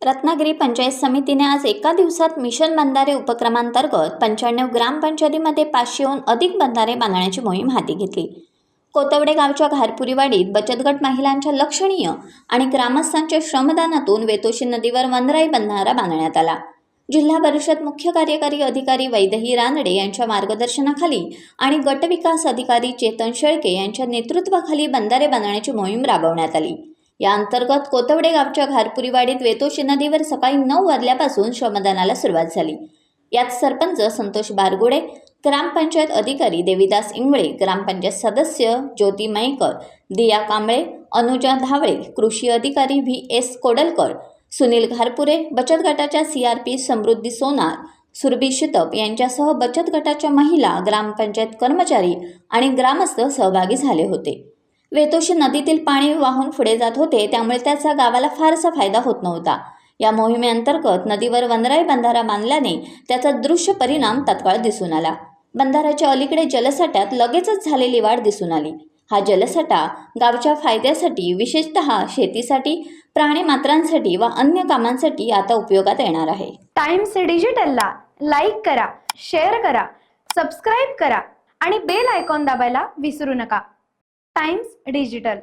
रत्नागिरी पंचायत समितीने आज एका दिवसात मिशन बंधारे उपक्रमांतर्गत 95 ग्रामपंचायतीमध्ये 500हून अधिक बंधारे बांधण्याची मोहीम हाती घेतली। कोतवडे गावच्या घारपुरीवाडीत बचतगट महिलांच्या लक्षणीय आणि ग्रामस्थांच्या श्रमदानातून वेतोशी नदीवर वनराई बंधारा बांधण्यात आला। जिल्हा परिषद मुख्य कार्यकारी अधिकारी वैदेही रानडे यांच्या मार्गदर्शनाखाली आणि गटविकास अधिकारी चेतन शेळके यांच्या नेतृत्वाखाली बंधारे बांधण्याची मोहीम राबवण्यात आली। या अंतर्गत कोतवडे गावच्या घारपुरीवाडीत वेतोशी नदीवर सकाळी 9 वाजल्यापासून श्रमदानाला सुरुवात झाली। यात सरपंच संतोष बारगुडे, ग्रामपंचायत अधिकारी देविदास इंगळे, ग्रामपंचायत सदस्य ज्योती मयेकर, दिया कांबळे, अनुजा धावळे, कृषी अधिकारी VS कोडलकर, सुनील घारपुरे, बचत गटाच्या CRP समृद्धी सोनार, सुरभी शितप यांच्यासह बचत गटाच्या महिला, ग्रामपंचायत कर्मचारी आणि ग्रामस्थ सहभागी झाले होते। वेतोशी नदीतील पाणी वाहून पुढे जात होते, त्यामुळे त्याचा गावाला फारसा फायदा होत नव्हता। या मोहिमेअंतर्गत नदीवर वनराई बंधारा बांधल्याने त्याचा दृश्य परिणाम तात्काळ दिसून आला। बंधाऱ्याच्या अलीकडे जलसाठ्यात लगेचच झालेली वाढ दिसून आली। हा जलसाठा गावच्या फायद्यासाठी, विशेषतः शेतीसाठी, प्राणीमात्रांसाठी व अन्य कामांसाठी आता उपयोगात येणार आहे। टाइम्स डिजिटलला लाईक करा, शेअर करा, सबस्क्राईब करा आणि बेल आयकॉन दाबायला विसरू नका। Times digital.